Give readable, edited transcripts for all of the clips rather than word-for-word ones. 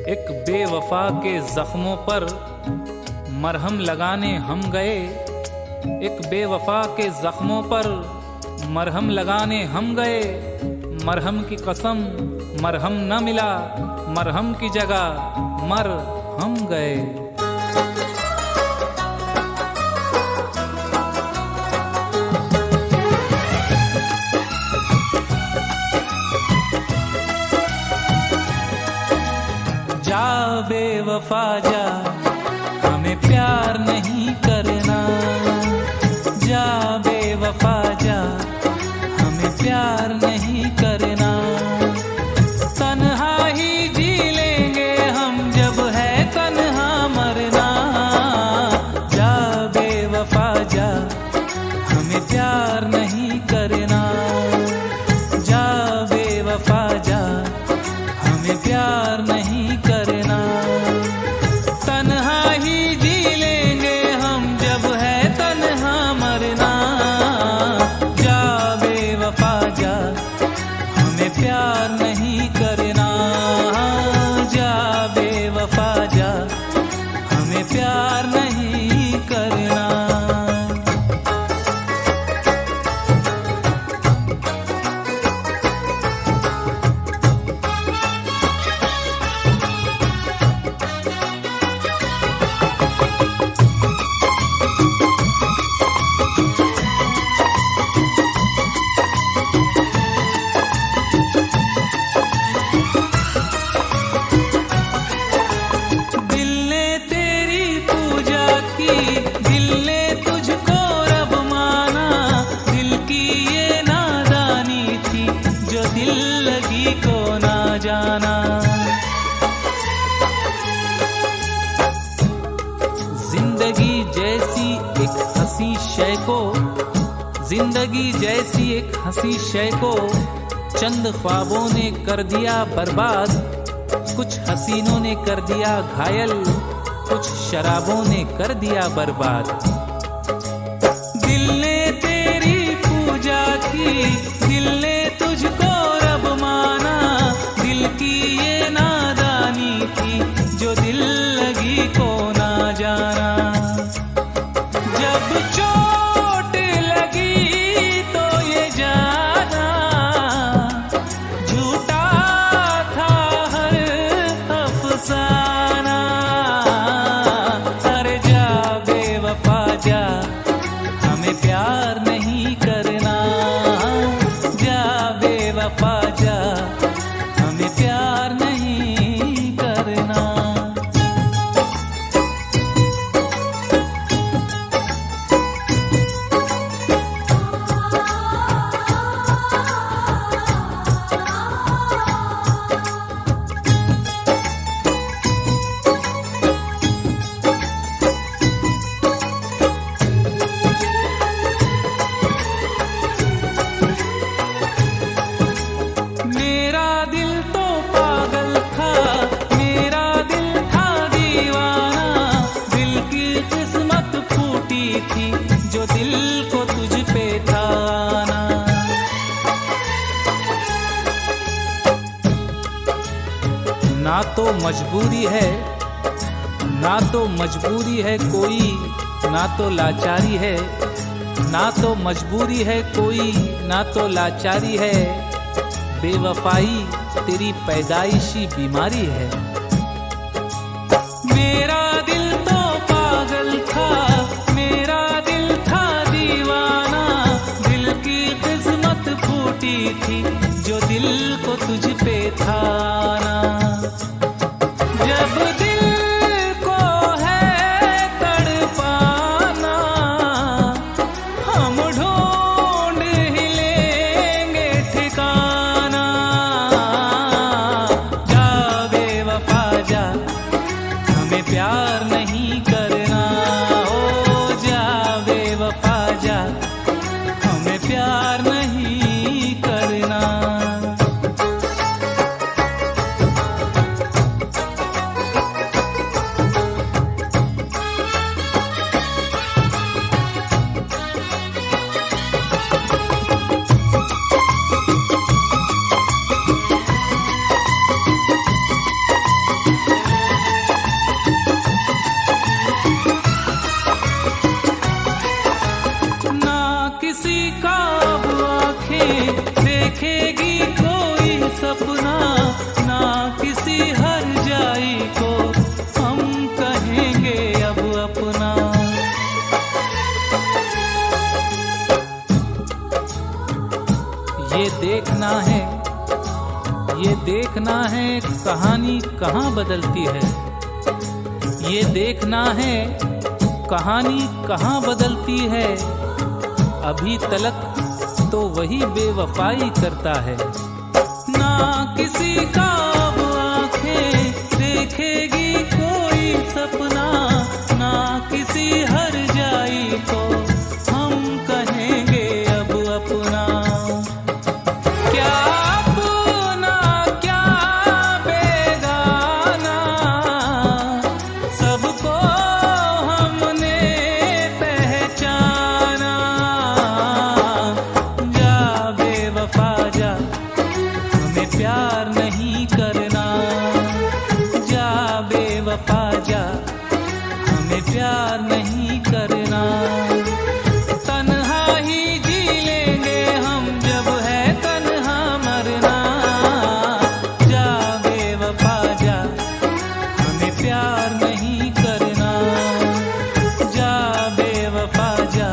एक बेवफा के जख्मों पर मरहम लगाने हम गए। एक बेवफा के जख्मों पर मरहम लगाने हम गए। मरहम की कसम मरहम न मिला, मरहम की जगह मर हम गए। जा बेवफा जा, हमें प्यार नहीं करना। जा बेवफा जा, हमें प्यार नहीं करना। तन्हा ही जी लेंगे हम, जब है तन्हा मरना। जा बेवफा जा, हमें प्यार नहीं करना। जा बेवफा जा, हमें प्यार नहीं करना। तन्हा ही जी लेंगे हम, जब है तन्हा मरना। जा बेवफा जा, हमें प्यार नहीं करना। जा बेवफा जा, हमें प्यार नहीं करना। जिंदगी जैसी एक हंसी शय को चंद ख्वाबों ने कर दिया बर्बाद। कुछ हसीनों ने कर दिया घायल, कुछ शराबों ने कर दिया बर्बाद। दिल ने तेरी पूजा की, दिल ने तुझको रब माना। दिल की ये नादानी थी, जो दिल लगी को ना जाना। जब चोट लगी तो ये जाना, झूठा था हर अफसाना। अरे जा बेवफा जा, हमें प्यार नहीं करना। जा बेवफा जा, हमें प्यार नहीं करना। ना तो मजबूरी है, ना तो मजबूरी है कोई, ना तो लाचारी है। ना तो मजबूरी है कोई, ना तो लाचारी है। बेवफाई तेरी पैदाइशी बीमारी है। मेरा दिल तो पागल था, मेरा दिल था दीवाना। दिल की किस्मत फूटी थी, जो दिल को तुझ पे था ना। जब दिल को है तड़पाना, हम ढूंढ ही लेंगे ठिकाना। जा बेवफा जा, हमें प्यार नहीं करना। ओ जा बेवफा जा, हमें प्यार नहीं करना। देखेगी कोई सपना, ना किसी हर जाई को हम कहेंगे अब अपना। ये देखना है कहानी कहाँ बदलती है, ये देखना है कहानी कहाँ बदलती है। अभी तलक तो वही बेवफाई करता है। ना किसी का अब आंखें देखेगी कोई सपना, ना किसी हर जाई को हम कहेंगे अब अपना। क्या अपना क्या बेगाना, सबको हमने पहचाना। जा बेवफा जा, हमें प्यार नहीं करना। जा बेवफा जा, हमें प्यार नहीं करना। तन्हा ही जी लेंगे हम जब है तन्हा मरना। जा बेवफा जा, हमें प्यार नहीं करना। जा बेवफा जा,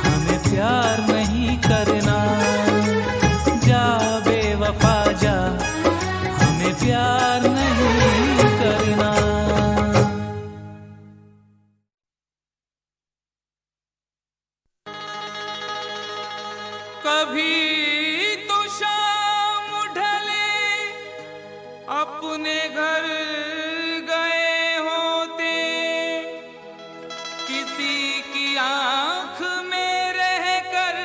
हमें प्यार नहीं करना। जा बेवफा जा, हमें प्यार नहीं करना। कभी तो शाम ढले अपने घर गए होते, किसी की आंख में रहकर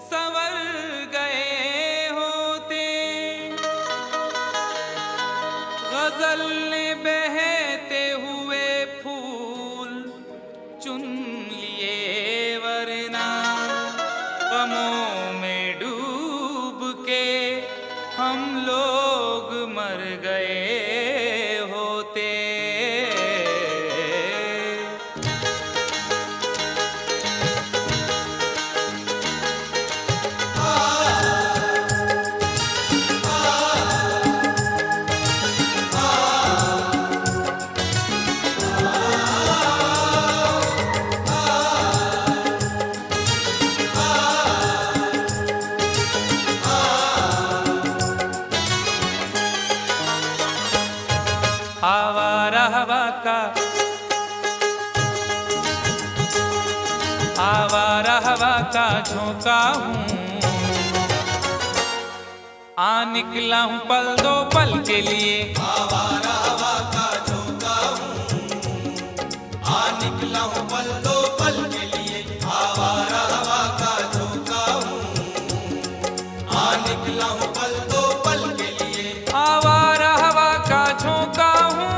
संवर गए होते। गजल ने बहते हुए फूल चुन लिए, वरना गमों में डूब के हम लोग मर गए होते। आवारा हवा का, आवारा हवा का झोंका हूँ। आ निकला हूँ पल दो पल के लिए। आवारा हवा का झोंका हूँ। आ निकला हूँ पल दो पल के लिए। आवारा हवा का झोंका हूँ। आ निकला हूँ पल दो पल के लिए। आवारा हवा का झोंका हूँ।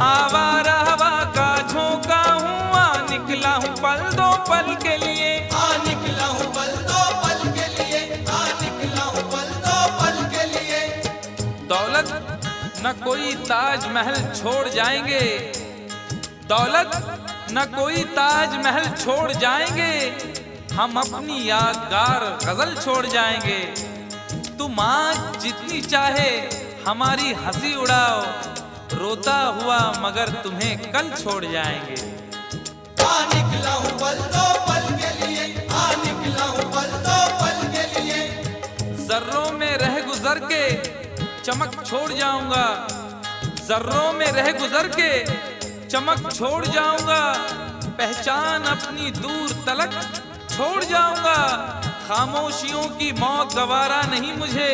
आवारा हवा का झोंका हूँ। आ निकला हूँ पल दो पल के लिए। आ निकला हूँ पल दो पल के लिए। आ निकला हूँ पल दो पल के लिए। दौलत न कोई ताजमहल छोड़ जाएंगे, दौलत न कोई ताजमहल छोड़ जाएंगे। हम अपनी यादगार गजल छोड़ जाएंगे। तुम आज जितनी चाहे हमारी हंसी उड़ाओ, रोता हुआ मगर तुम्हें कल छोड़ जाएंगे। आ निकला हूँ पल दो पल के लिए। आ निकला हूँ पल दो पल के लिए। जर्रों में रह गुजर के चमक छोड़ जाऊंगा, जर्रों में रह गुजर के चमक छोड़ जाऊंगा। पहचान अपनी दूर तलक छोड़ जाऊंगा। खामोशियों की मौत गवारा नहीं मुझे,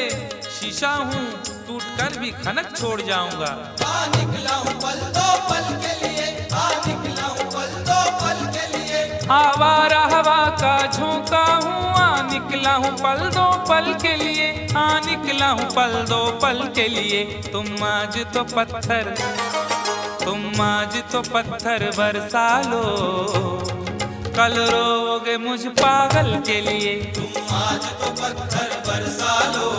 शीशा हूँ टूट कर भी खनक छोड़ जाऊंगा। आ निकला हूँ पल दो पल के लिए। आ निकला हूँ पल दो पल के लिए। आवारा हवा का झोंका हूँ। आ निकला हूँ पल दो पल के लिए। आ निकला हूँ पल दो पल के लिए। तुम आज तो पत्थर, तुम आज तो पत्थर बरसा लो, कल रोगे मुझ पागल के लिए। तुम आज तो पत्थर बरसा लो,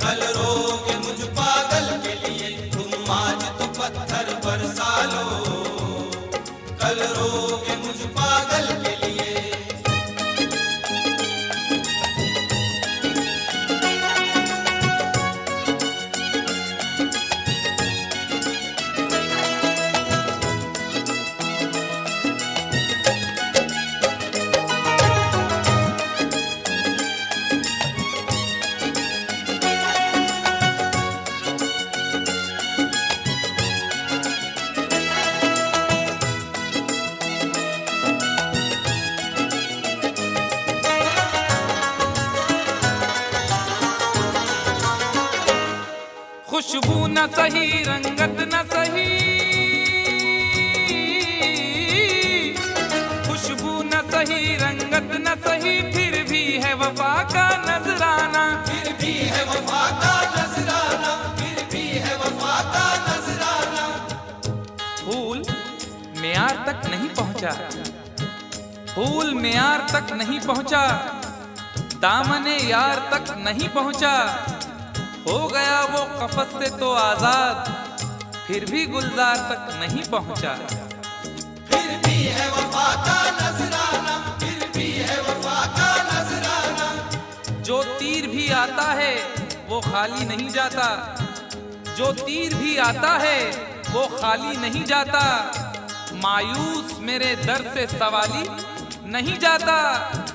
कल रोगे मुझ पागल के लिए। तुम आज तो पत्थर बरसा लो, कल रोगे मुझ पागल के खुशबू न सही, रंगत न सही, खुशबू न सही, रंगत न सही, फिर भी है वफा का नजराना, फिर भी है वफा का नजराना, फिर भी है वफा का नजराना। फूल मेयार तक नहीं पहुंचा, फूल मेयार तक नहीं पहुंचा, दामने यार तक नहीं पहुंचा, हो गया वो कफस से तो आजाद, फिर भी गुलजार तक नहीं पहुंचा। फिर भी है वफा का नजराना, फिर भी है वफा का नजराना। जो तीर भी आता है वो खाली नहीं जाता, जो तीर भी आता है वो खाली नहीं जाता, मायूस मेरे दर से सवाली नहीं जाता।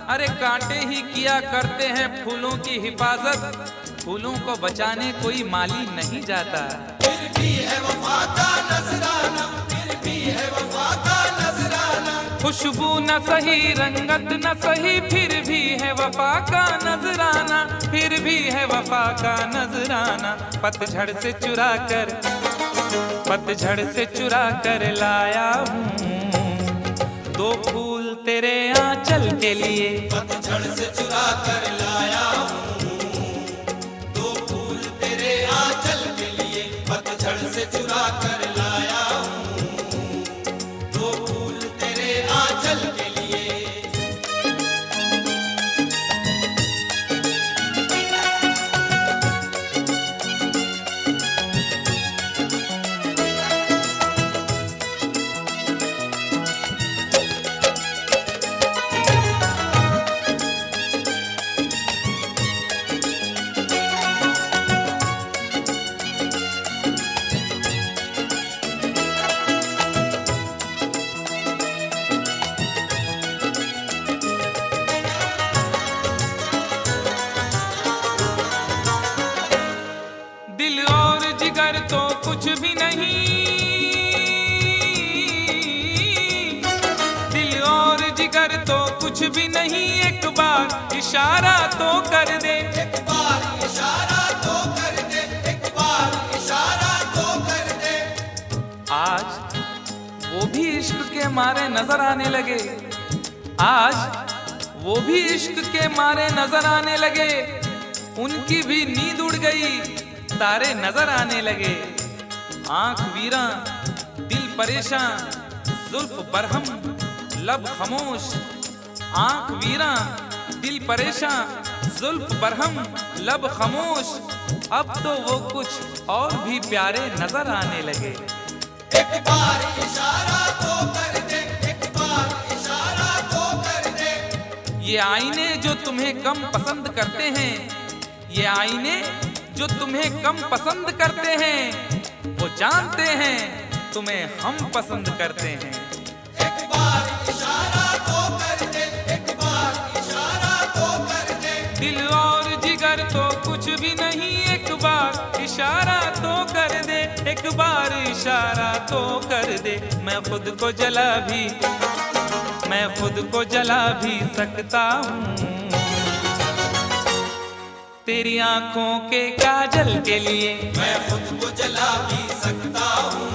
अरे कांटे ही किया करते हैं फूलों की हिफाजत, फूलों को बचाने कोई माली नहीं जाता। फिर भी है वफा का नजराना, फिर भी है वफा का नजराना। खुशबू न सही, रंगत न सही, फिर भी है वफा का नजराना, फिर भी है वफा का नजराना। पतझड़ से चुरा कर, पतझड़ से चुरा कर लाया हूँ दो फूल तेरे आंचल के लिए, पतझड़ से चुरा कर लाया हूँ दो फूल तेरे आंचल के लिए, पतझड़ से चुरा कर लाया हूँ दो फूल तेरे आंचल के लिए। दिल और जिगर तो कुछ भी नहीं, दिल और जिगर तो कुछ भी नहीं, एक बार इशारा तो कर दे, एक बार इशारा तो कर दे, एक बार इशारा तो कर दे। आज वो भी इश्क के मारे नजर आने लगे, आज वो भी इश्क के मारे नजर आने लगे, उनकी भी नींद उड़ गई, तारे नजर आने लगे। आंख वीरा, दिल परेशान, जुल्फ बरहम, लब खामोश, आंख वीरा, दिल परेशान, जुल्फ बरहम, लब खामोश, अब तो वो कुछ और भी प्यारे नजर आने लगे। एक बार इशारा तो कर दे, एक बार इशारा तो कर दे। ये आईने जो तुम्हें कम पसंद करते हैं, ये आईने जो तुम्हें कम पसंद करते हैं, वो जानते हैं तुम्हें हम पसंद करते हैं। एक बार इशारा तो कर दे, एक बार इशारा तो कर दे। दिल और जिगर तो कुछ भी नहीं, एक बार इशारा तो कर दे, एक बार इशारा तो कर दे। मैं खुद को जला भी, मैं खुद को जला भी सकता हूँ तेरी आंखों के काजल के लिए, मैं खुद को जला भी सकता हूँ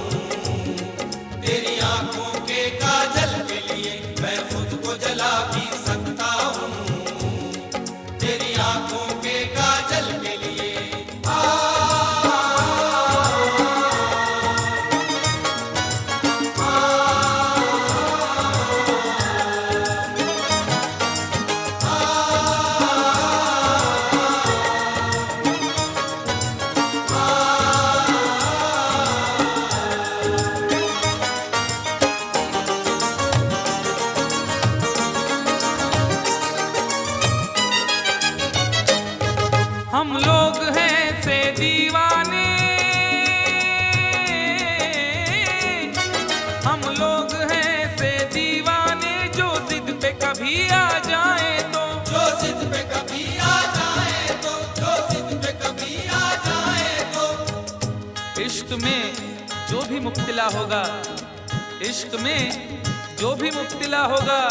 तेरी आंखों के काजल के लिए, मैं खुद को जला भी सकता हूँ तेरी आंखों के काजल के लिए। हम लोग हैं से दीवाने, हम लोग हैं से दीवाने, जो जिद पे कभी आ जाए तो, जो जिद पे कभी आ जाए तो, जो जिद पे कभी आ जाए तो। इश्क में जो भी मुब्तला होगा, इश्क में जो भी मुब्तला होगा,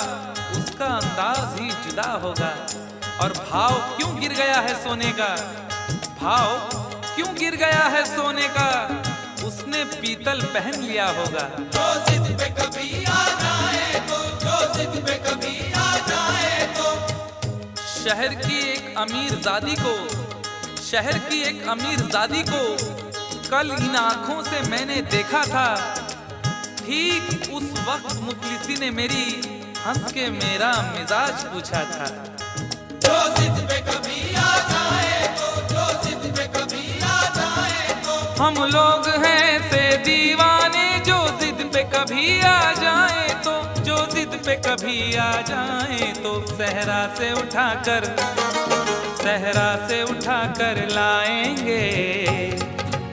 उसका अंदाज ही जुदा होगा। और भाव क्यों गिर गया है सोने का, भाव क्यों गिर गया है सोने का, उसने पीतल पहन लिया होगा। जो जिद पे कभी आ जाए तो, जो जिद पे कभी आ जाए तो। शहर की एक अमीरजादी को, शहर की एक अमीरजादी को कल इन आंखों से मैंने देखा था। ठीक उस वक्त मुखलिसी ने मेरी हंस के मेरा मिजाज पूछा था। जो जिद पे कभी आ जाए तो, जो जिद पे कभी आ जाए तो। हम लोग हैं से दीवाने, जो जिद पे कभी आ जाए तो, जो जिद पे कभी आ जाए तो। सहरा से उठाकर, सहरा से उठाकर लाएंगे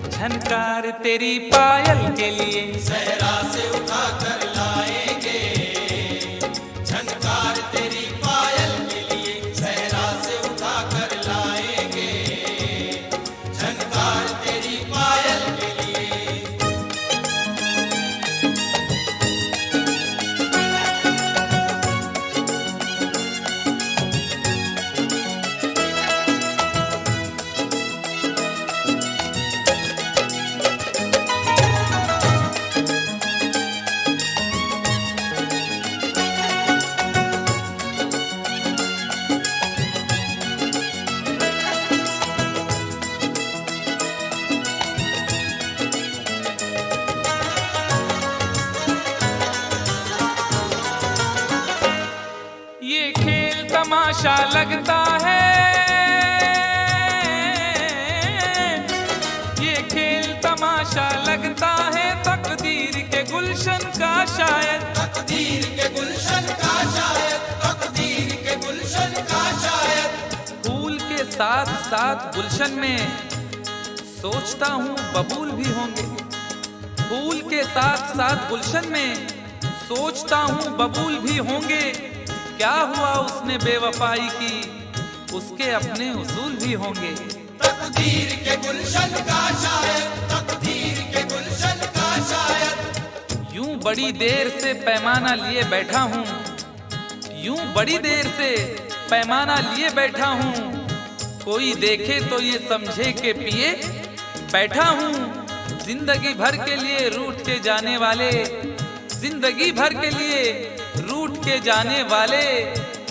झनकार तेरी पायल के लिए। सहरा से उठा कर लाएंगे झनकार तेरी पायल के लिए। सहरा से उठा कर लाएंगे झनकार तेरी पायल के लिए। ये खेल तमाशा लगता है, ये खेल तमाशा लगता है तकदीर के गुलशन का शायद। तकदीर के गुलशन का शायद, तकदीर के गुलशन का शायद। फूल के साथ साथ गुलशन में सोचता हूँ बबूल भी होंगे। फूल के साथ साथ गुलशन में सोचता हूँ बबूल भी होंगे। क्या हुआ उसने बेवफाई की, उसके अपने उसूल भी होंगे। तकदीर के गुलशन का शायद, तकदीर के गुलशन का शायद। यूं बड़ी देर से पैमाना लिए बैठा हूँ, यूं बड़ी देर से पैमाना लिए बैठा हूँ। कोई देखे तो ये समझे के पिए बैठा हूँ। जिंदगी भर के लिए रूठ के जाने वाले, जिंदगी भर के लिए रूठ के जाने वाले,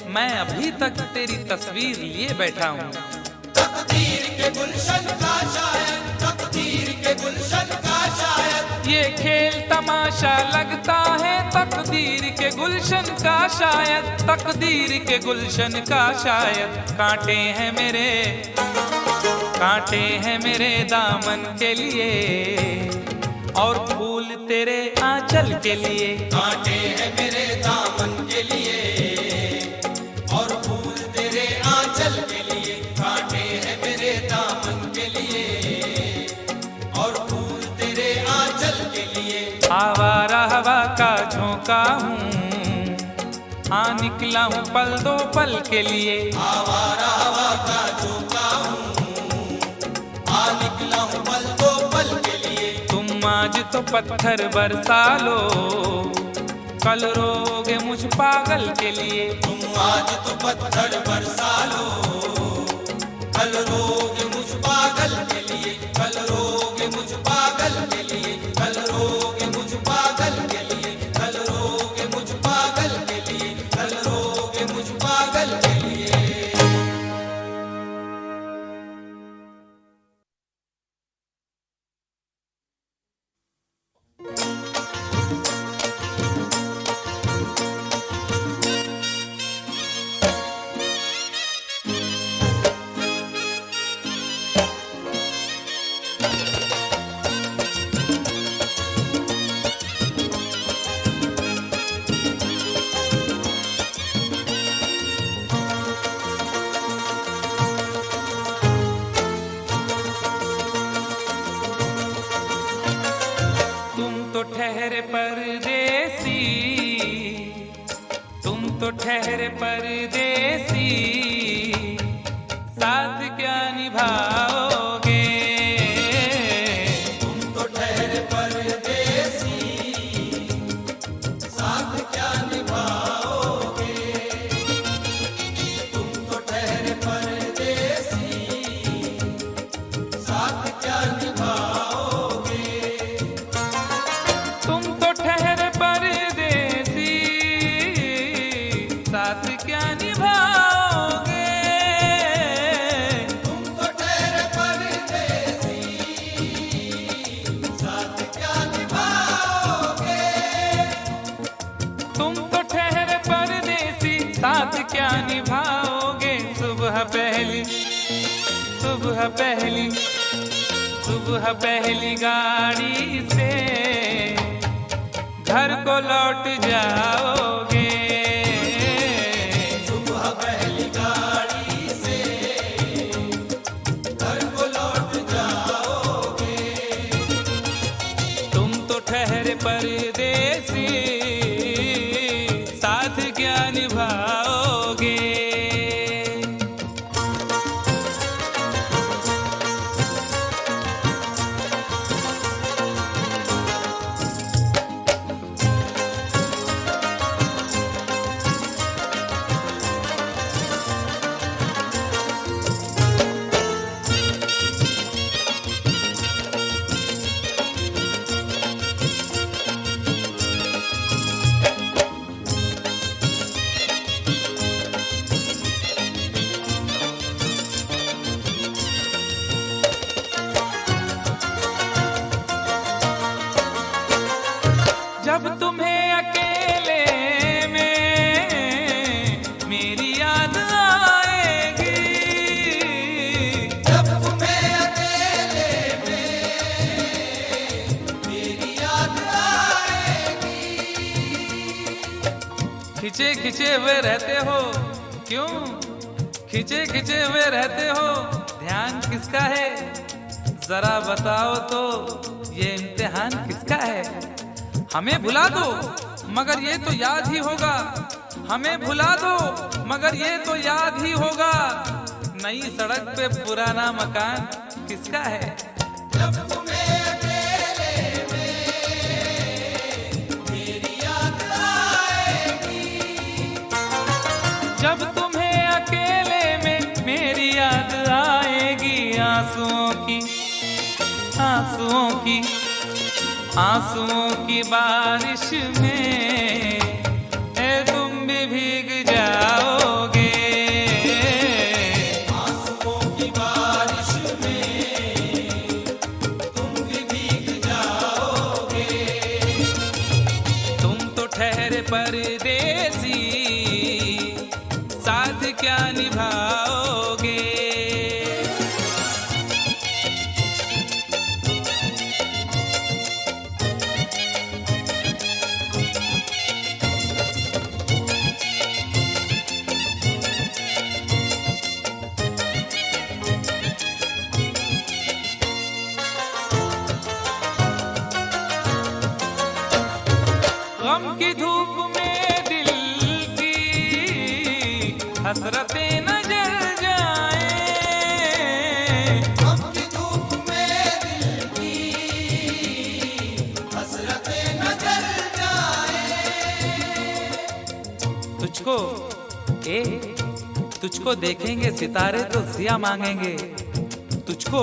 मैं अभी तक तेरी तस्वीर लिए बैठा हूँ। तकदीर के गुलशन का शायद, तकदीर के गुलशन का शायद। ये खेल तमाशा लगता है तकदीर के गुलशन का शायद, तकदीर के गुलशन का शायद। कांटे हैं मेरे, कांटे हैं मेरे दामन के लिए और फूल तेरे आंचल के लिए। कांटे हैं मेरे दामन के लिए और फूल तेरे आंचल के लिए। कांटे हैं मेरे दामन के लिए और फूल तेरे आंचल के लिए। आवारा हवा का झोंका हूँ, हाँ निकला हूँ पल दो पल के लिए। आवारा हवा का झोंका हूँ, हाँ निकला हूँ पल दो पल के लिए। तुम आज तो पत्थर बरसा लो, कल रोगे मुझ पागल के लिए। तुम आज तो पत्थर बरसा लो, कल रोगे मुझ पागल के लिए। कल रोगे मुझ पागल के लिए, कल रोगे मुझ पागल के लिए, कल रोगे मुझ पागल के लिए, कल रोगे मुझ पागल के लिए। ठहरे परदेसी, तुम तो ठहरे परदेसी, साथ क्या निभाओगे। तुम तो ठहरे परदेसी, साथ क्या निभाओगे। तुम तो ठहरे परदेसी, साथ क्या क्या निभाओगे? तुम तो ठहरे परदेसी, साथ क्या निभाओगे? तुम तो ठहरे परदेसी, साथ क्या निभाओगे? सुबह पहली, सुबह पहली, सुबह पहली गाड़ी से घर को लौट जाओगे। सुबह पहली गाड़ी से घर को लौट जाओगे। तुम तो ठहरे परदेसी, साथ क्या निभाओगे? जब तुम्हें अकेले में मेरी याद आएगी, जब तुम्हें अकेले में मेरी याद आएगी। खिंचे खिंचे हुए रहते हो क्यों? खिंचे खिंचे हुए रहते हो, ध्यान किसका है? जरा बताओ तो ये इम्तिहान किसका है? हमें भुला दो मगर ये तो याद ही होगा, हमें भुला दो मगर ये तो याद ही होगा। नई सड़क पे पुराना मकान किसका है? जब तुम्हें अकेले में मेरी याद आएगी। जब तुम्हें अकेले में मेरी याद आएगी, आंसुओं की, आंसुओं की, आंसुओं की बारिश में तुम भी भीग जाओगे। आंसुओं की बारिश में तुम भी भीग जाओगे। तुम तो ठहरे परदेसी, साथ क्या निभाओगे? गम की धूप में दिल की हसरतें न जल जाएं। गम की धूप में दिल की हसरतें न जल जाएं। तुझको तुझको देखेंगे सितारे तो जिया मांगेंगे, तुझको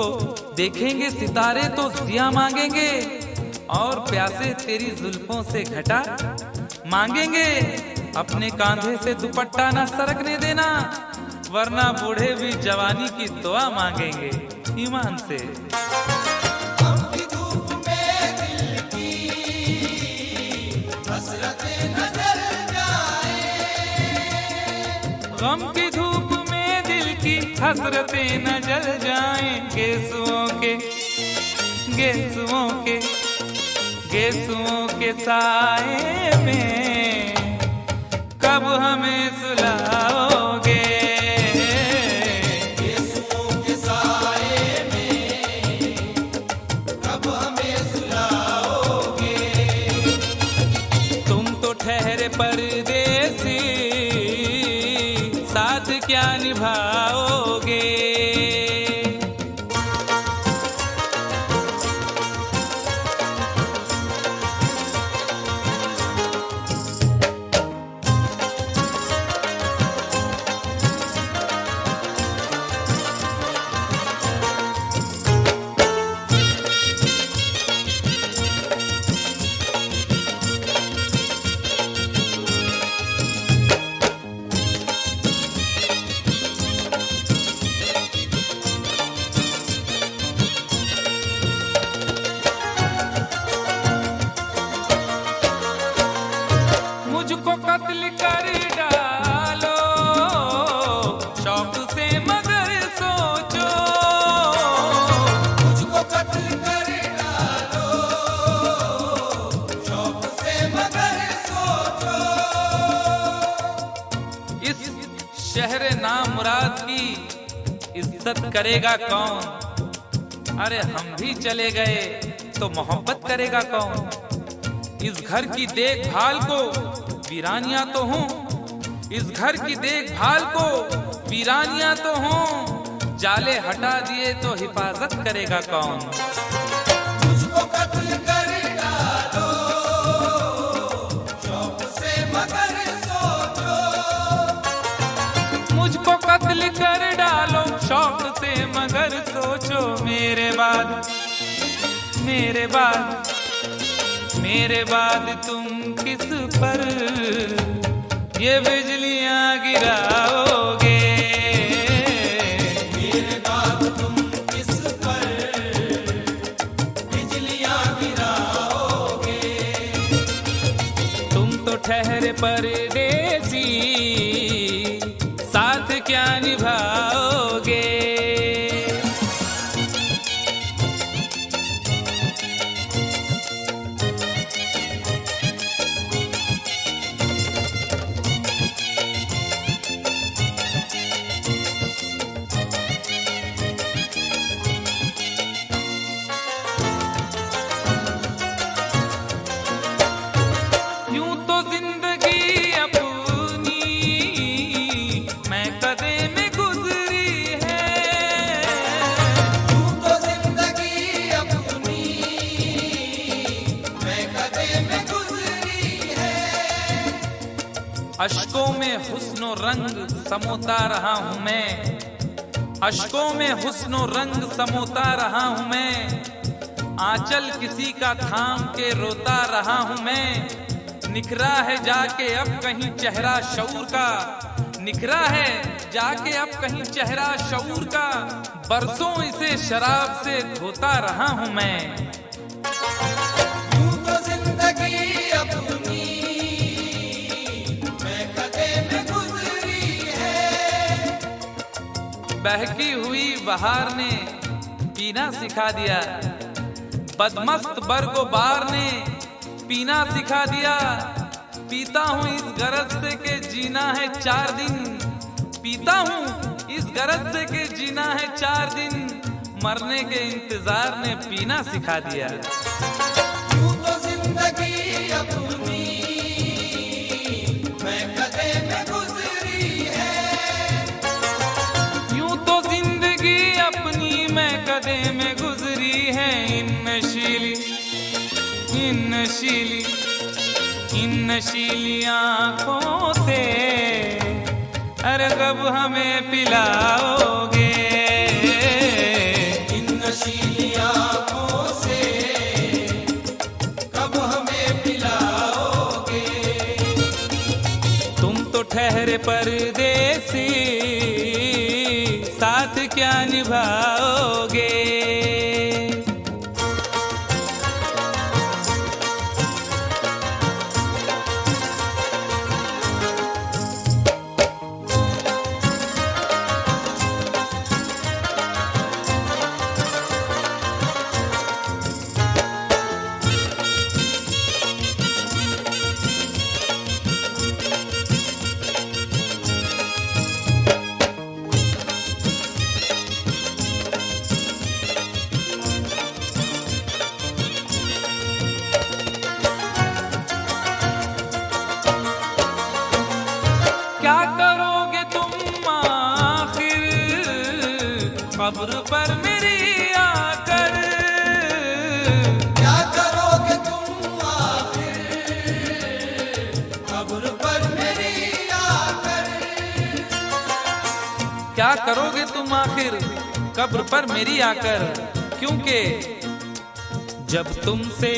देखेंगे सितारे तो जिया मांगेंगे, और प्यासे तेरी जुल्फों से घटा मांगेंगे। अपने कांधे से दुपट्टा न सरकने देना, वरना बूढ़े भी जवानी की दुआ मांगेंगे ईमान से। गम की धूप में दिल की हसरतें न जल जाएं। गम की धूप में दिल की हसरतें न जल जाएं। गेसुओं के, गेसुओं के, गेसुओं के साए में कब हमें सुलाओगे? गेसुओं के साए में कब हमें सुलाओगे? तुम तो ठहरे परदेसी, साथ क्या निभाओगे? इस शहर नामुराद की इज्जत करेगा कौन? अरे हम भी चले गए तो मोहब्बत करेगा कौन? इस घर की देखभाल को वीरानियां तो हों, इस घर की देखभाल को वीरानियां तो हों, जाले हटा दिए तो हिफाजत करेगा कौन? मुझको कत्ल कर डालो शौक से मगर सोचो, मुझको कत्ल कर डालो शौक से मगर सोचो, मेरे बाद तुम किस पर ये बिजलियां गिराओगे? मेरे बाद तुम किस पर बिजलियां गिराओगे? तुम तो ठहरे परदेसी, साथ क्या निभाओगे? अश्कों में हुस्नो रंग समोता रहा हूँ मैं, अश्कों में हुस्नो रंग समोता रहा हूँ मैं, आंचल किसी का थाम के रोता रहा हूँ मैं। निखरा है जाके अब कहीं चेहरा शऊर का, निखरा है जाके अब कहीं चेहरा शऊर का, बरसों इसे शराब से धोता रहा हूँ मैं। यूं तो जिंदगी अपनी बहकी हुई बहार ने पीना सिखा दिया, बदमस्त बरगोबार ने पीना सिखा दिया। पीता हूँ इस गरज से के जीना है 4 दिन, पीता हूँ इस गरज से के जीना है 4 दिन, मरने के इंतजार ने पीना सिखा दिया। यूं तो जिंदगी अपनी मैं कदे में गुजरी है, यूं तो जिंदगी अपनी मैं कदे में गुजरी है। इन नशीली आँखों से अरे कब हमें पिलाओगे? इन नशीली आँखों से कब हमें पिलाओगे? तुम तो ठहरे परदेसी, साथ क्या निभाओगे? क्या करोगे तुम आखिर कब्र पर मेरी आकर? क्या करोगे तुम आखिर कब्र पर मेरी आकर? क्या करोगे तुम आखिर कब्र पर मेरी आकर? क्योंकि जब तुमसे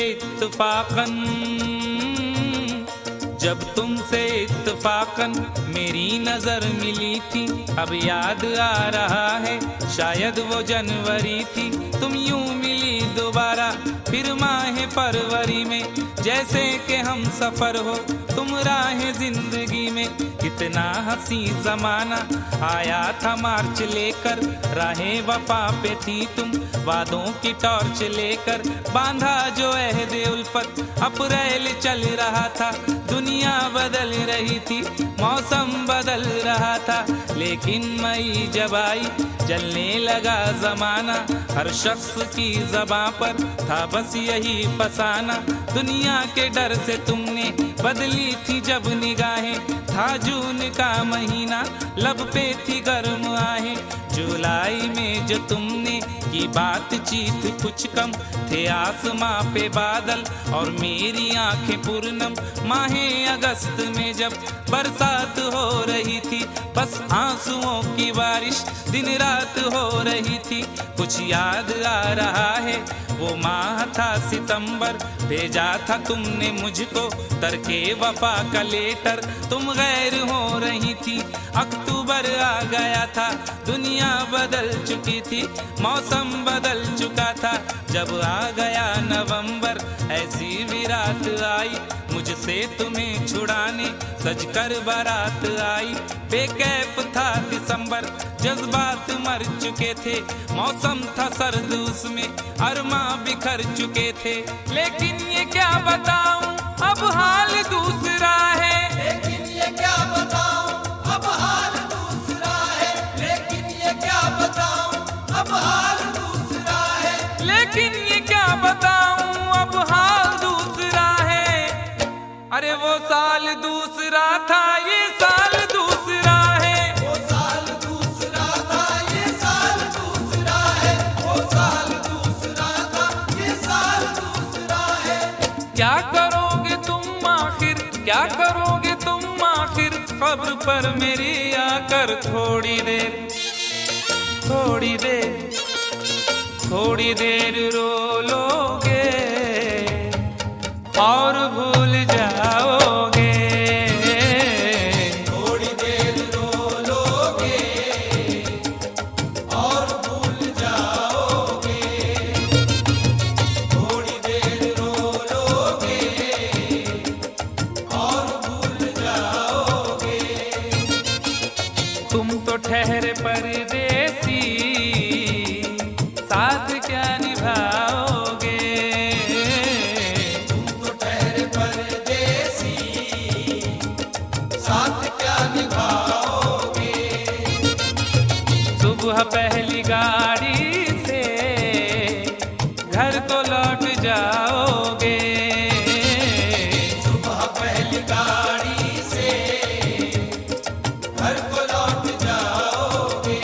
इत्तफाकन मेरी नजर मिली थी, अब याद आ रहा है शायद वो जनवरी थी। तुम यूं मिली दोबारा फिर माह फरवरी में, जैसे कि हम सफर हो तुम राह जिंदगी में। कितना हंसी जमाना आया था मार्च लेकर, राहे वफा पे थी तुम वादों की टॉर्च लेकर। बांधा जो अहद उल्फत अप्रैल चल रहा था, दुनिया बदल रही थी, मौसम मौसम बदल रहा था, लेकिन मई जब आई जलने लगा जमाना। हर शख्स की ज़बां पर था बस यही फसाना। दुनिया के डर से तुमने बदली थी जब निगाहें, था जून का महीना लब पे थी गर्म आहें। जुलाई में जो तुमने की बातचीत कुछ कम, थे आसमां पे बादल और मेरी आंखें पूर्णम। माहे अगस्त में जब बरसात हो रही थी, बस आंसुओं की बारिश दिन रात हो रही थी। कुछ याद आ रहा है वो माह था सितंबर, भेजा था तुमने मुझको तरके वफा का लेटर। तुम गैर हो रही थी, अक्टूबर आ गया था, दुनिया बदल चुकी थी, मौसम बदल चुका था। जब आ गया नवंबर ऐसी भी रात आई, मुझसे तुम्हें छुड़ाने सजकर बारात आई। बेकैफ था दिसंबर, जज्बात मर चुके थे, मौसम था सर्द उसमें अरमा बिखर चुके थे। लेकिन ये क्या बताऊं अब हाल दूसरा है, लेकिन ये क्या बताऊं अब हाल दूसरा है, लेकिन ये क्या बताऊं अब हाल दूसरा है, लेकिन ये क्या बताऊं अब हाल दूसरा है। अरे वो साल दूसरा था, ये साल दूसरा है, वो साल दूसरा था, ये साल दूसरा है, वो साल दूसरा था, ये साल दूसरा है। क्या करोगे तुम आखिर, क्या करोगे तुम आखिर, खबर पर मेरी आकर थोड़ी देर, थोड़ी देर, थोड़ी देर रो लोगे और भूल जाओगे। थोड़ी देर रो लोगे और भूल जाओगे, थोड़ी देर रो लोगे और भूल जाओगे। तुम तो ठहरे परदेसी, साथ क्या निभाओगे। तुम तो ठहरे परदेसी, साथ क्या निभाओगे। सुबह पहली गाड़ी से घर को लौट जाओगे। सुबह पहली गाड़ी से घर को लौट जाओगे,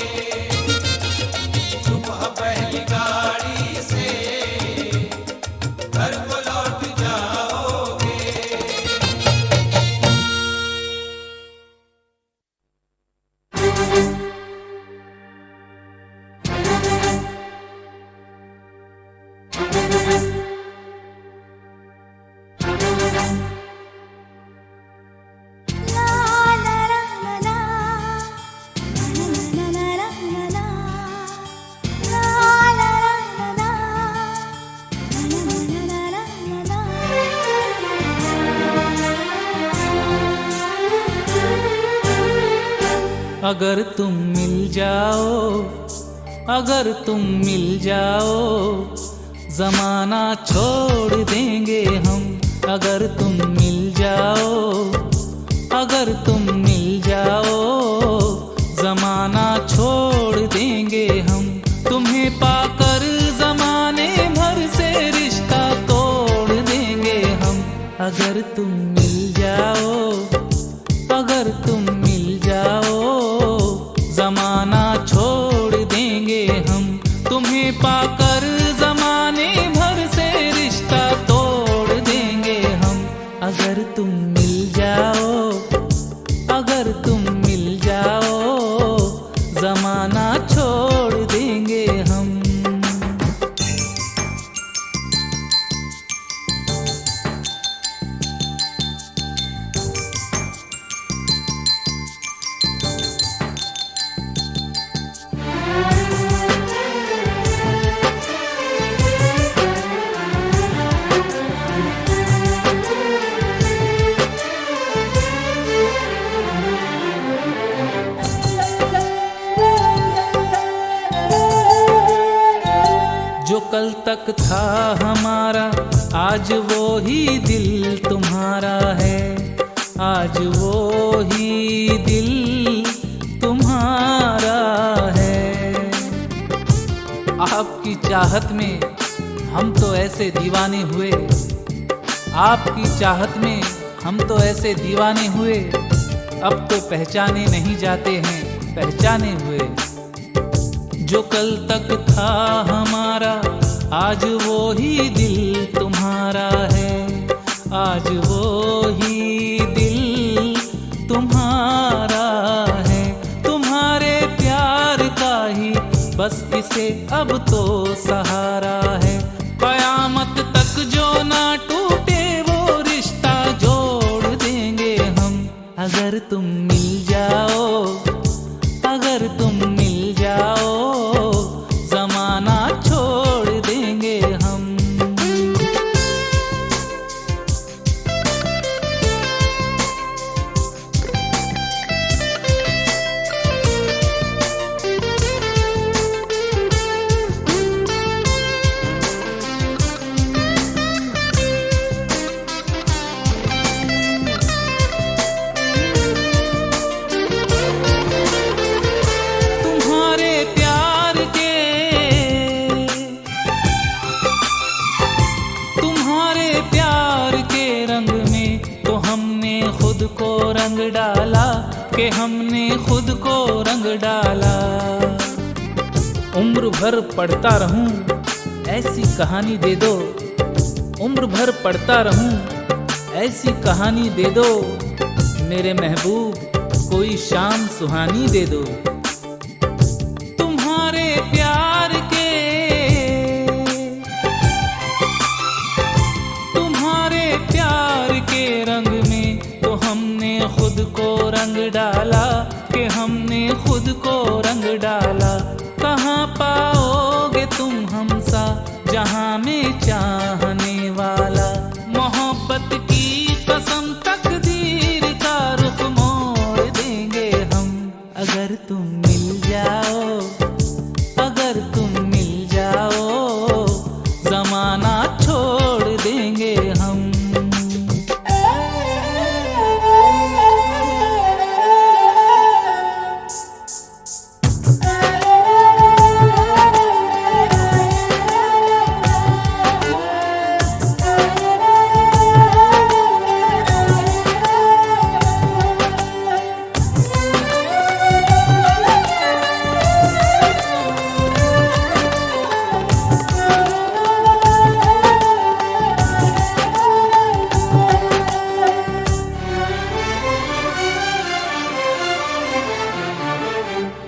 सुबह पहली गाड़ी से घर को लौट जाओगे। अगर तुम मिल जाओ, अगर तुम मिल जाओ, जमाना छोड़ देंगे हम। अगर तुम मिल जाओ, अगर तुम मिल जाओ, जमाना छोड़ देंगे हम। तुम्हें पाकर जमाने भर से रिश्ता तोड़ देंगे हम। अगर तुम मिल जाओ, अगर तुम मिल जाओ, जमाना छोड़ देंगे हम। तुम्हें पाकर जमाने भर से रिश्ता तोड़ देंगे हम। अगर तुम मिल जाओ, अगर तुम मिल जाओ, जमाना छोड़ देंगे हम। जो कल तक था हमारा, आज वो ही दिल तुम्हारा है। आज वो ही दिल तुम्हारा है। आपकी चाहत में हम तो ऐसे दीवाने हुए, आपकी चाहत में हम तो ऐसे दीवाने हुए, अब तो पहचाने नहीं जाते हैं पहचाने हुए। जो कल तक था हमारा आज वो ही दिल तुम्हारा है, आज वो ही दिल तुम्हारा है। तुम्हारे प्यार का ही बस इसे अब तो सहारा है। कयामत तक जो ना टूटे वो रिश्ता जोड़ देंगे हम, अगर तुम मिल जाओ, अगर तुम मिल जाओ, जमाना छोड़ देंगे हम। रंग डाला कि हमने खुद को रंग डाला। उम्र भर पढ़ता रहूं ऐसी कहानी दे दो, उम्र भर पढ़ता रहूं ऐसी कहानी दे दो, मेरे महबूब कोई शाम सुहानी दे दो। तुम्हारे प्यार के, तुम्हारे प्यार के रंग में तो हमने खुद को रंग डाला कि हमने खुद को रंग डाला। कहाँ पाओगे तुम हमसा जहाँ में चाहने वाला, मोहब्बत की कसम तकदीर का रुख मोड़ देंगे हम, अगर तुम मिल जाओ, अगर तुम मिल जाओ, जमाना छोड़ देंगे हम।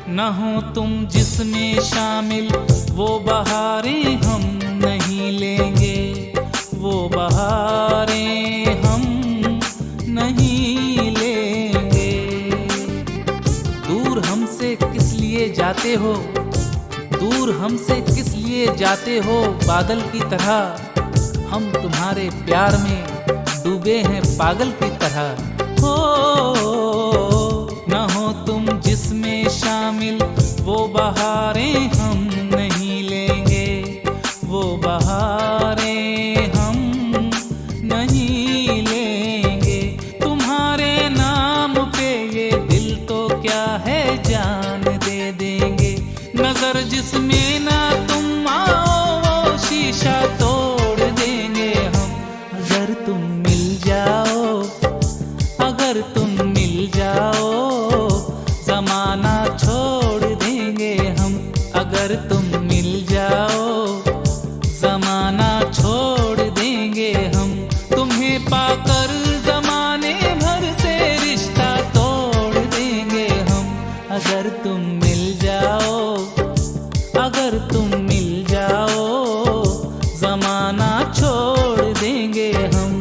न हो तुम जिसमें शामिल वो बहारें हम नहीं लेंगे, वो बहारें हम नहीं लेंगे। दूर हमसे किस लिए जाते हो, दूर हमसे किस लिए जाते हो बादल की तरह, हम तुम्हारे प्यार में डूबे हैं पागल की तरह। हो न हो तुम जिसमें शामिल वो बहारें हम नहीं लेंगे, वो बहारें हम नहीं लेंगे। तुम्हारे नाम पे ये दिल तो क्या है जान दे देंगे, नजर जिसमें ना तुम आओ वो शीशा तोड़ देंगे हम, अगर तुम मिल जाओ, अगर तुम मिल जाओ, जमाना छोड़ देंगे हम, अगर तुम मिल जाओ, जमाना छोड़ देंगे हम। तुम्हें पाकर जमाने भर से रिश्ता तोड़ देंगे हम, अगर तुम मिल जाओ, अगर तुम मिल जाओ, जमाना छोड़ देंगे हम।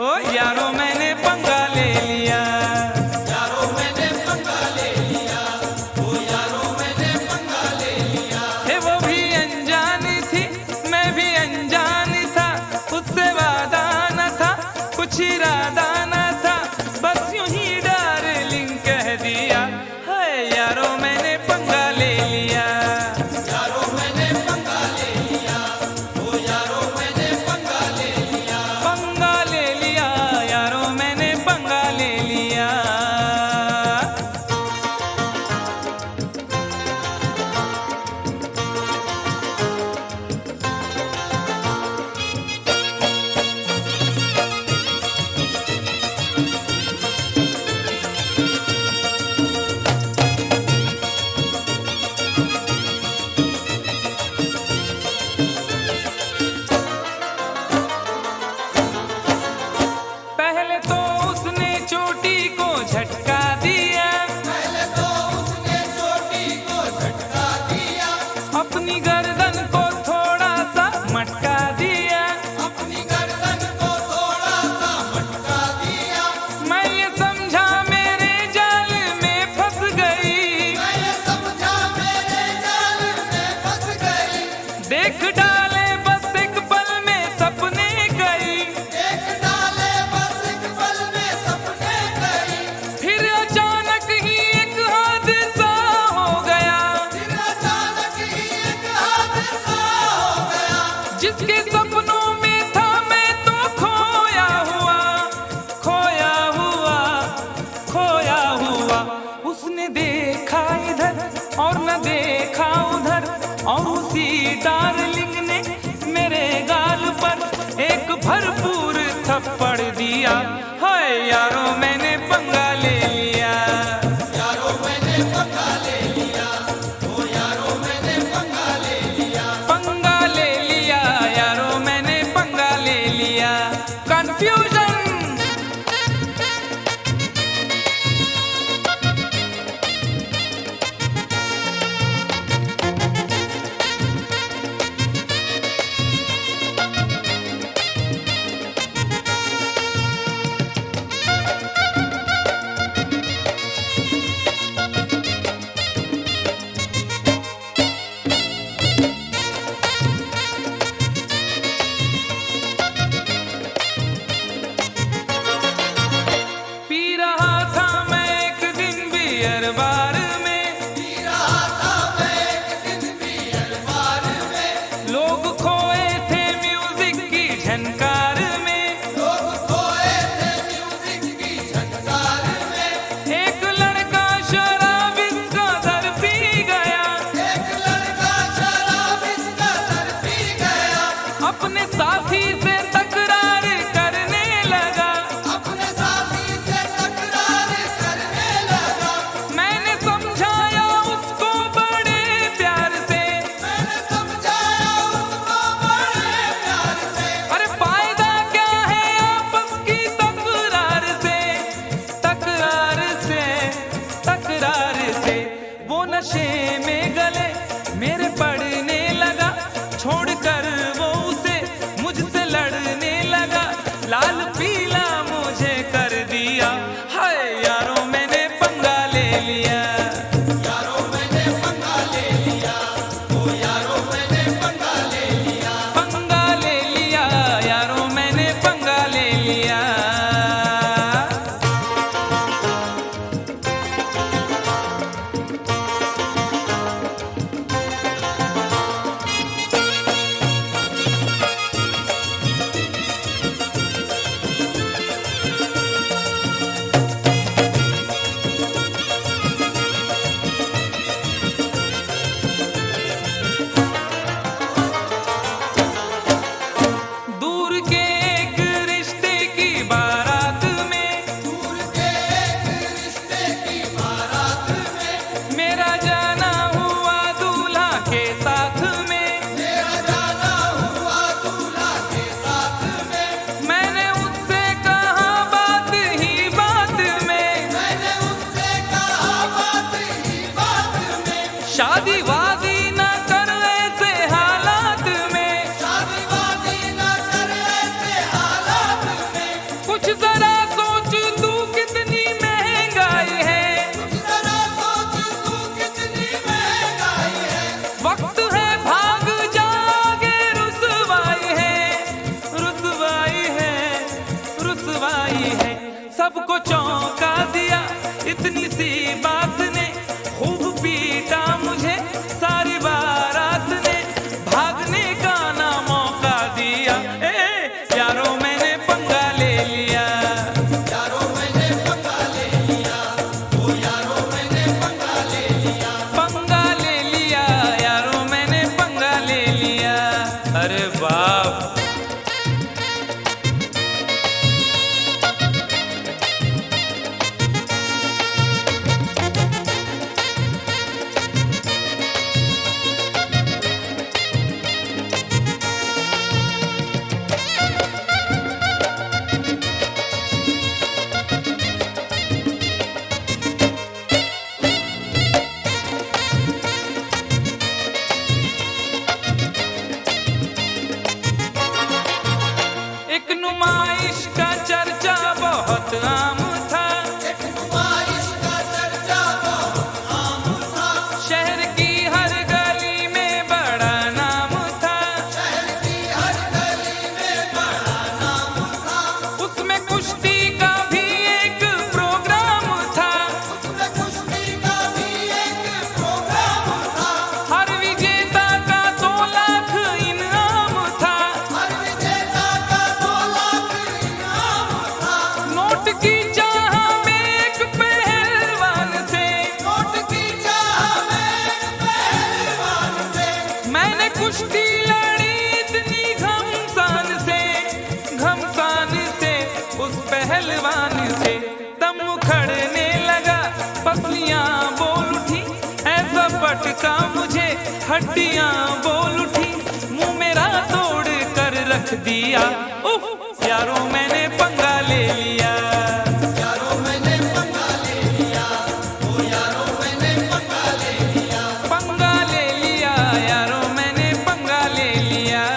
ओ यारो मैंने पंगा ले लिया, यारो मैंने पंगा ले लिया, ओ यारो मैंने पंगा ले लिया। हे वो भी अनजानी थी मैं भी अनजान था, उससे वादा न था कुछ इरादा न था, बस यूं ही डार्लिंग कह दिया, हाय यारो मैंने पंगा ले लिया। यारो मैंने पंगा ले लिया, ओ यारो मैंने पंगा ले लिया। पंगा ले लिया यारो मैंने पंगा ले लिया। पहले तो उसने चोटी को झटका दिया, पहले तो उसने चोटी को झटका दिया, अपनी गर्दन को थोड़ा सा मटका दिया, अपनी गर्दन को थोड़ा सा मटका दिया। मैं ये समझा मेरे जाल में फंस गई, मैं ये समझा मेरे जाल में फंस गई, देख डाले बस एक पल में सपने गई, एक डाले बस एक पल में सपने गई। फिर अचानक ही एक हादसा हो गया, फिर अचानक ही एक हादसा हो गया, जिसके सपनों में था मैं तो खोया हुआ, खोया हुआ, खोया हुआ। उसने देखा इधर और न देखा उधर, और उसी डार्लिंग ने मेरे गाल पर एक भरपूर थप्पड़ दिया, हाय यारो मैंने पंगा ले लिया। यारो मैंने पंगा ले लिया, ओ यारो मैंने पंगा ले लिया। पंगा ले लिया यारो मैंने पंगा ले लिया। कंफ्यूजन। आई है, सबको चौंका दिया इतनी सी बात ने, खूब पीटा मुझे सारी बारात ने, भागने का ना मौका दिया। यारों मैंने पंगा ले लिया, यारों मैंने पंगा ले लिया, ओ यारों मैंने पंगा ले लिया। पंगा ले लिया, यारों मैंने पंगा ले लिया। अरे बाप, एक नुमाइश का चर्चा बहुत आम था, एक नुमाइश का चर्चा बहुत आम था, शहर की हर गली में बड़ा नाम था, शहर की हर गली में बड़ा नाम था, उसमें कुश्ती का भी एक प्रोग्राम था, उसमें कुश्ती का भी एक प्रोग्राम था, हर विजेता का 2 लाख इनाम था, हर विजेता का 2 लाख इनाम था, नोट की चाह में एक पहलवान से, नोट की चाह में एक पहलवान से, मैंने कुश्ती लड़ी इतनी घमसान से उस पहलवान से, दम उखड़ने लगा, पसलियां बोल उठी, ऐसा पटका मुझे हड्डियां बोल उठी, मुंह मेरा तोड़ कर रख दिया। उफ, यारों मैंने पंगा ले लिया, यारों मैंने पंगा ले लिया, ओ यारों मैंने पंगा ले लिया। पंगा ले लिया, यारों मैंने पंगा ले लिया।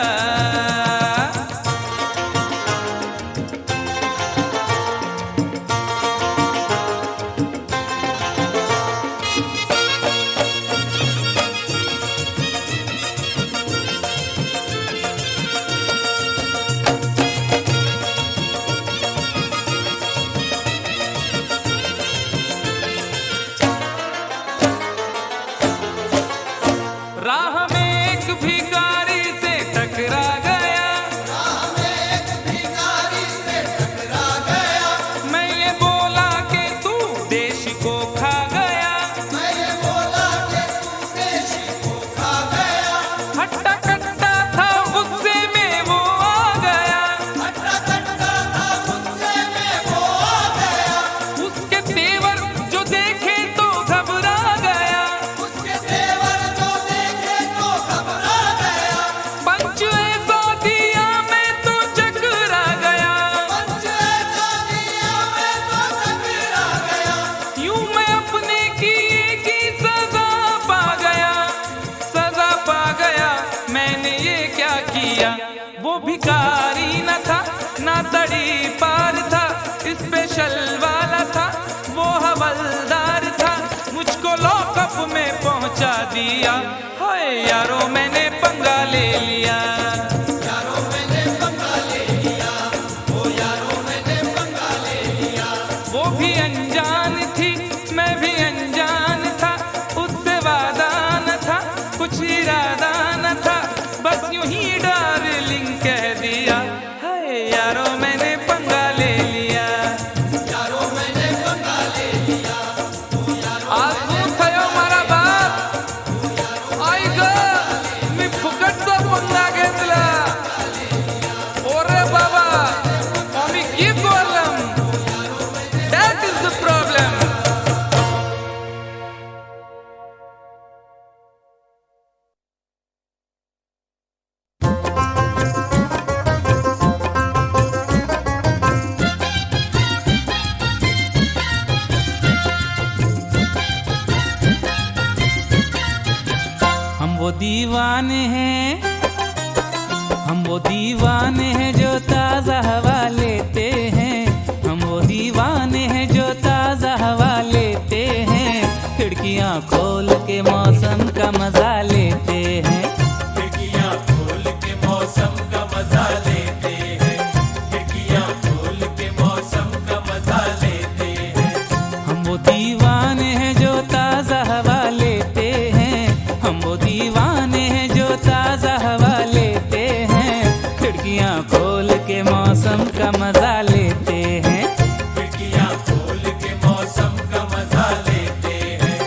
राह में एक भिखारी से टकरा गया, राह में एक भिखारी से टकरा गया, मैं ये बोला कि तू देश को खा गया, मैं ये बोला कि तू देश को खा गया, हट्टा कट्टा था गुस्से में वो आ गया, हट्टा कट्टा था गुस्से में वो आ गया, उसके तेवर जो देखे तो घबरा गया, उसके तेवर जो देखे तो घबरा गया, पंच ऐसा दिया मैं तो चकरा गया, पंच ऐसा दिया मैं तो टकरा गया, यूं मैं अपने किए की सजा पा गया, सजा पा गया। मैंने ये क्या किया, वो भिखारी न था ना तड़ी पार था, स्पेशल वाला था वो हवलदार था, मुझको लॉकअप में पहुंचा दिया। हाय यारों मैंने पंगा ले लिया, यारों मैंने पंगा ले लिया, ओ यारों मैंने पंगा ले लिया। वो भी अनजान थी मैं भी अनजान था, उससे वादा न था कुछ इरादा न था, बस यूं ही डार्लिंग कह दिया। हाय यारों मैंने पंगा ले लिया, यारों मैंने पंगा ले लिया, ओ यारों आज तू थयो मारा बाप, आई ग मी फुकटचा पंगा घेतला का मजा लेते हैं। खिड़कियां खोल के मौसम का मजा लेते हैं,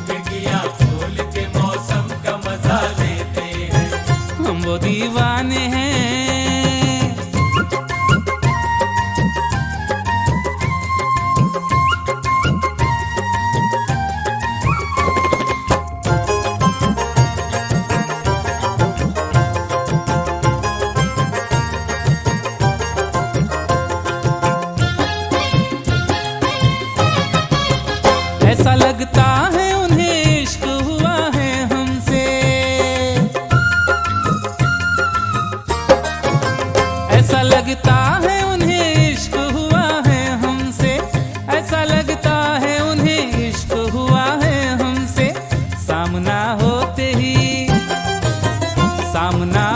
खिड़कियां खोल के मौसम का मजा लेते हैं। हम वो दीवाने हैं। ऐसा लगता है उन्हें इश्क हुआ है हमसे, ऐसा लगता है उन्हें इश्क हुआ है हमसे, ऐसा लगता है उन्हें इश्क हुआ है हमसे। सामना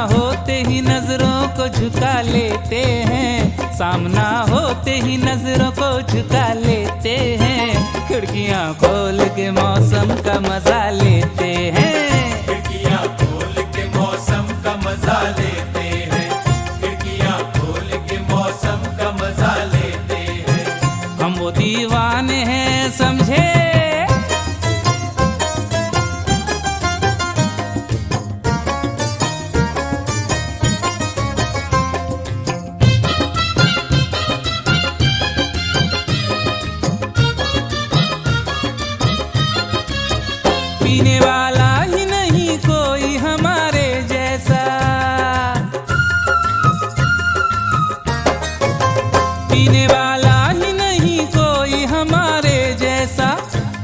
होते ही नजरों को झुका लेते हैं, सामना होते ही नजरों को झुका लेते हैं। खिड़कियां खोल के मौसम का मजा लेते हैं। खिड़कियां खोल के मौसम का मजा लेते हैं, खिड़कियां खोल के मौसम का मजा लेते हैं। हम वो दीवाने हैं समझे। पीने वाला ही नहीं कोई हमारे जैसा, पीने वाला ही नहीं कोई हमारे जैसा,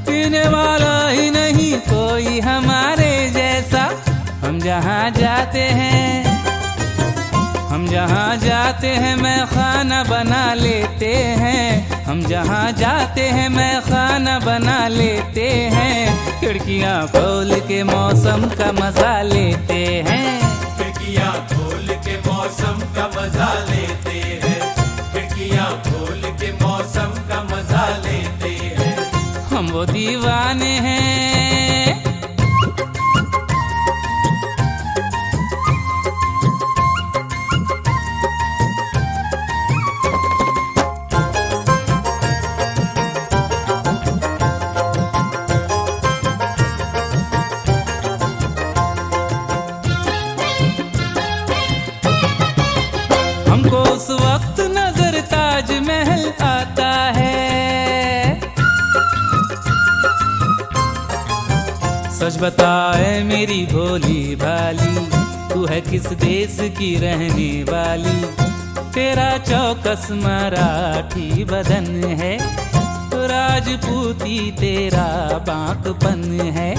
पीने वाला ही नहीं कोई हमारे जैसा। हम जहाँ जाते हैं, हम जहाँ जाते हैं मैं खाना बना लेते हैं, हम जहाँ जाते हैं मैं खाना बना लेते हैं। खिड़कियाँ खोल के मौसम का मजा लेते हैं। खिड़कियां खोल के मौसम का मजा लेते हैं, खिड़कियां खोल के मौसम का मजा लेते हैं। हम वो दीवाने हैं। हमको उस वक्त नजर ताजमहल आता है, सच बताए मेरी भोली भाली, तू है किस देश की रहने वाली। तेरा चौकस मराठी बदन है, तो राजपूती तेरा बांकपन है।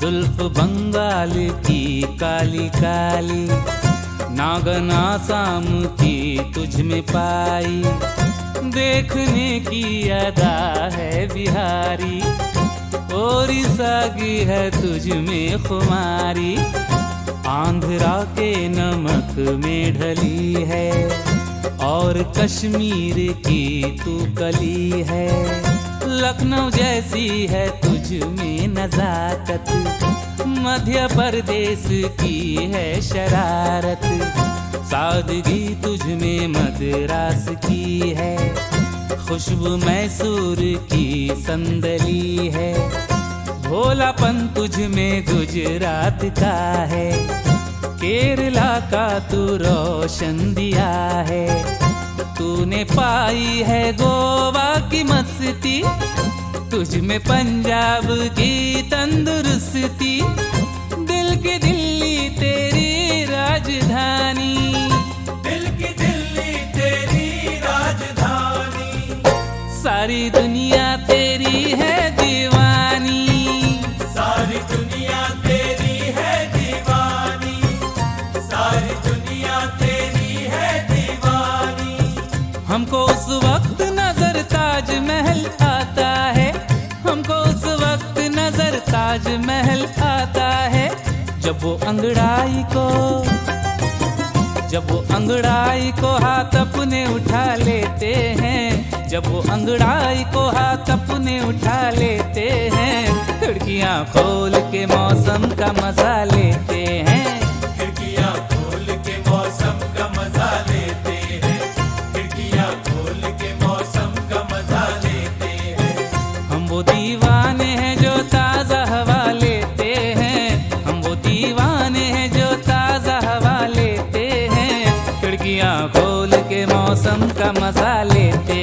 जुल्फ बंगाल की काली काली, नागना साम की तुझ में पाई। देखने की अदा है बिहारी, ओडिशा की है तुझ में खुमारी। आंध्रा के नमक में ढली है, और कश्मीर की तू कली है। लखनऊ जैसी है तुझ में नजाकत, मध्य प्रदेश की है शरारत। सादगी तुझ में मद्रास की है, खुशबू मैसूर की संदली है। भोलापन तुझ में गुजरात का है, केरला का तू रोशन दिया है। तूने पाई है गोवा की मस्ती, तुझ में पंजाब की तंदुरुस्ती। दिल की दिल्ली तेरी राजधानी, दिल की दिल्ली तेरी राजधानी। सारी दुनिया तेरी है दीवानी, सारी दुनिया तेरी है दीवानी, सारी दुनिया तेरी है दीवानी। हमको उस वक्त नजर ताजमहल आता है, हमको उस वक्त नजर ताजमहल आता है। जब वो अंगड़ाई को हाथ अपने उठा लेते हैं, जब वो अंगड़ाई को हाथ अपने उठा लेते हैं। खिड़कियाँ खोल के मौसम का मजा लेते हैं। खिड़कियां खोल के मौसम का मजा लेते हैं, मौसम का मजा लेते